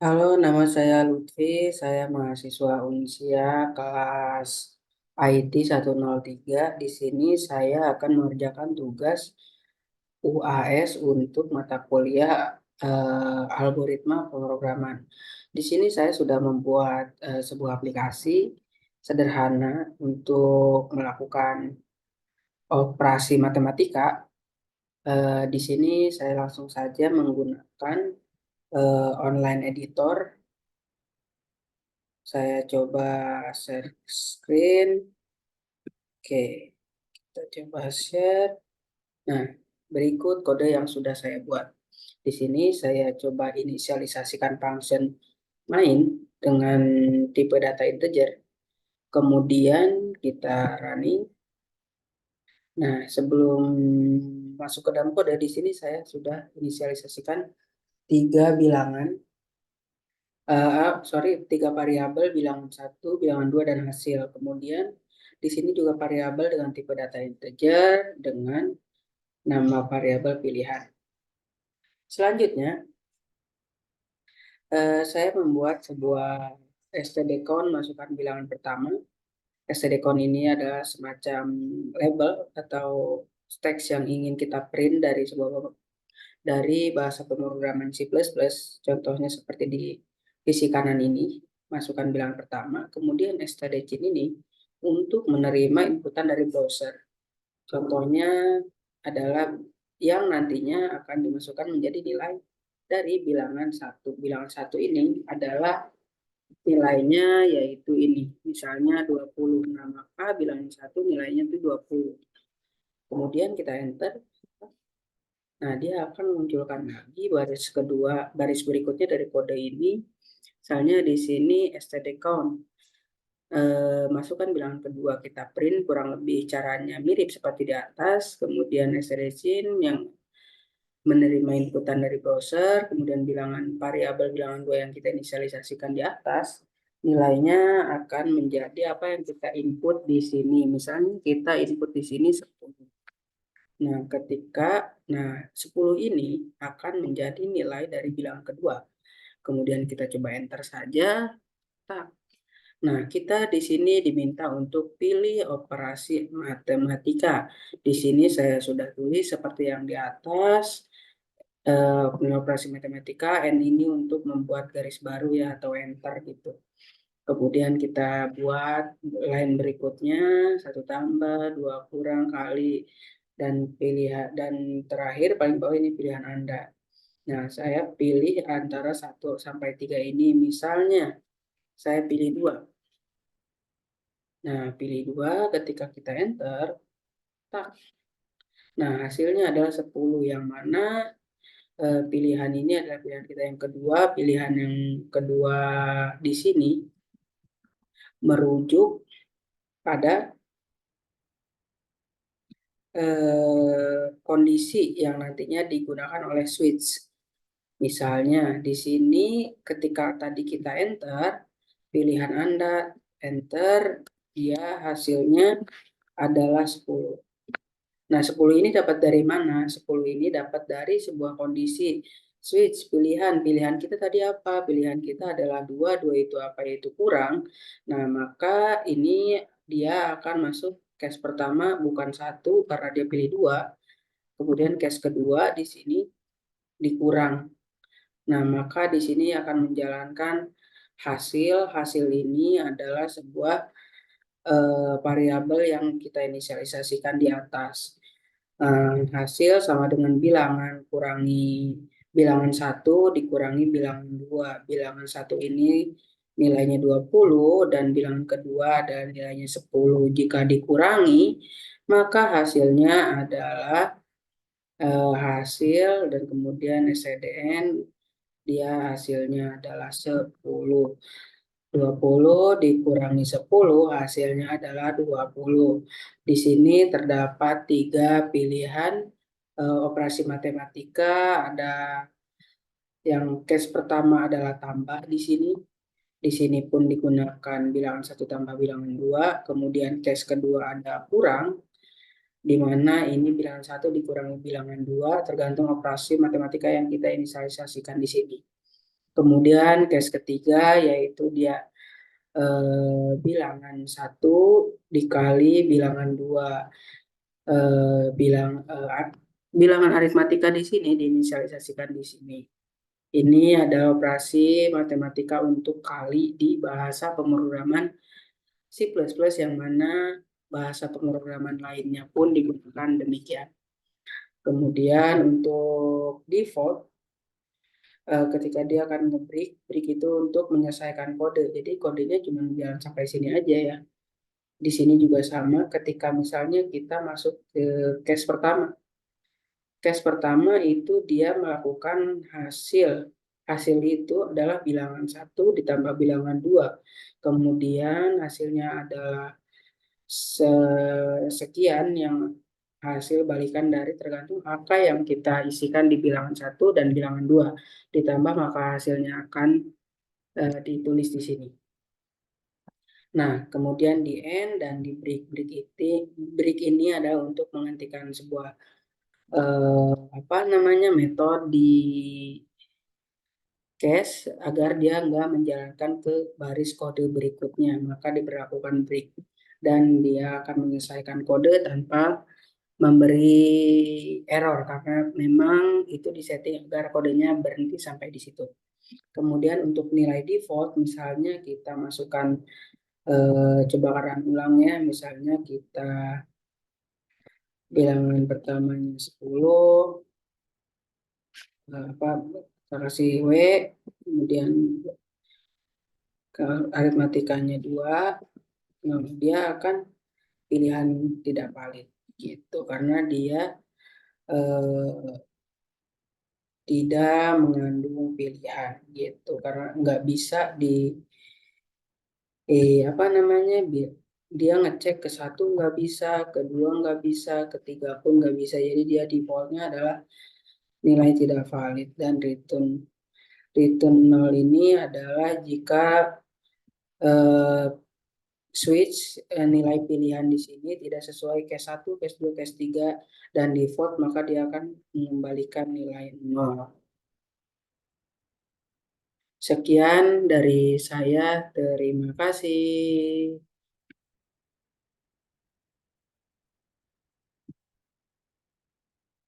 Halo, nama saya Lutfi. Saya mahasiswa Unsia kelas IT 103. Di sini saya akan mengerjakan tugas UAS untuk mata kuliah algoritma pemrograman. Di sini saya sudah membuat sebuah aplikasi sederhana untuk melakukan operasi matematika. Di sini saya langsung saja menggunakan online editor. Saya coba share screen. Oke, kita coba share. Nah, berikut kode yang sudah saya buat. Di sini saya coba inisialisasikan function main dengan tipe data integer. Kemudian kita running. Nah, sebelum masuk ke dalam kode, di sini saya sudah inisialisasikan tiga bilangan. Tiga variabel, bilangan satu, bilangan dua, dan hasil. Kemudian di sini juga variabel dengan tipe data integer dengan nama variabel pilihan. Selanjutnya, saya membuat sebuah stdcount masukkan bilangan pertama. Stdcount ini adalah semacam label atau teks yang ingin kita print dari bahasa pemrograman C++. Contohnya seperti di sisi kanan ini, masukkan bilangan pertama, kemudian stdcin ini untuk menerima inputan dari browser. Contohnya adalah yang nantinya akan dimasukkan menjadi nilai dari bilangan satu. Bilangan satu ini adalah nilainya yaitu ini. Misalnya 20. Nah, maka bilangan satu nilainya itu 20. Kemudian kita enter. Nah, dia akan munculkan lagi baris kedua, baris berikutnya dari kode ini. Misalnya di sini stdcount. Masukkan bilangan kedua, kita print kurang lebih caranya mirip seperti di atas. Kemudian stdcin yang menerima inputan dari browser, kemudian bilangan variabel bilangan dua yang kita inisialisasikan di atas, nilainya akan menjadi apa yang kita input di sini. Misalnya kita input di sini 10. Nah, nah 10 ini akan menjadi nilai dari bilangan kedua. Kemudian kita coba enter saja. Tak. Nah, kita di sini diminta untuk pilih operasi matematika. Di sini saya sudah tulis seperti yang di atas. Operasi matematika, N ini untuk membuat garis baru ya, atau enter gitu. Kemudian kita buat line berikutnya, 1 tambah, 2 kurang, kali, dan pilihan, dan terakhir paling bawah ini pilihan Anda. Nah, saya pilih antara 1 sampai 3 ini. Misalnya, saya pilih 2. Nah, pilih 2, ketika kita enter, tak. Nah, hasilnya adalah 10, yang mana pilihan ini adalah pilihan kita yang kedua. Pilihan yang kedua di sini merujuk pada kondisi yang nantinya digunakan oleh switch. Misalnya di sini ketika tadi kita enter, pilihan Anda enter, dia hasilnya adalah 10. Nah, 10 ini dapat dari mana? 10 ini dapat dari sebuah kondisi switch pilihan. Pilihan kita tadi apa? Pilihan kita adalah 2, 2 itu apa? Yaitu kurang. Nah, maka ini dia akan masuk case pertama bukan 1 karena dia pilih 2. Kemudian case kedua di sini dikurang. Nah, maka di sini akan menjalankan hasil. Hasil ini adalah sebuah variabel yang kita inisialisasikan di atas. Hasil sama dengan bilangan kurangi bilangan satu dikurangi bilangan dua. Bilangan satu ini nilainya 20 dan bilangan kedua adalah nilainya 10. Jika dikurangi, maka hasilnya adalah hasil, dan kemudian SCDN dia hasilnya adalah 10. 20 dikurangi 10 hasilnya adalah 20. Di sini terdapat 3 pilihan operasi matematika. Ada yang case pertama adalah tambah di sini. Di sini pun digunakan bilangan 1 tambah bilangan 2. Kemudian case kedua ada kurang, di mana ini bilangan 1 dikurangi bilangan 2 tergantung operasi matematika yang kita inisialisasikan di sini. Kemudian case ketiga yaitu dia bilangan 1 dikali bilangan 2. Eh, bilang eh, a- Bilangan aritmatika di sini diinisialisasikan di sini. Ini adalah operasi matematika untuk kali di bahasa pemrograman C++ yang mana bahasa pemrograman lainnya pun digunakan demikian. Kemudian untuk default, ketika dia akan nge-break, break itu untuk menyelesaikan kode. Jadi kodenya cuma jalan sampai sini aja ya. Di sini juga sama ketika misalnya kita masuk ke case pertama. Case pertama itu dia melakukan hasil. Hasil itu adalah bilangan 1 ditambah bilangan 2. Kemudian hasilnya adalah sekian yang hasil balikan dari tergantung angka yang kita isikan di bilangan 1 dan bilangan 2. Ditambah maka hasilnya akan ditulis di sini. Nah, kemudian di end dan di break. Break ini adalah untuk menghentikan sebuah apa namanya metode di cache agar dia nggak menjalankan ke baris kode berikutnya, maka diberlakukan break dan dia akan menyelesaikan kode tanpa memberi error karena memang itu disetting agar kodenya berhenti sampai di situ. Kemudian untuk nilai default, misalnya kita masukkan coba run ulang ya, misalnya kita bilangan pertamanya 10, apa kita kasih W, kemudian ke aritmatikanya 2, nah, dia akan pilihan tidak valid gitu karena dia eh, tidak mengandung pilihan gitu karena nggak bisa apa namanya dia ngecek ke satu nggak bisa, kedua nggak bisa, ketiga pun nggak bisa. Jadi dia defaultnya adalah nilai tidak valid dan return 0 ini adalah jika eh, switch nilai pilihan di sini tidak sesuai case 1, case 2, case 3 dan default maka dia akan mengembalikan nilai 0. Sekian dari saya, terima kasih.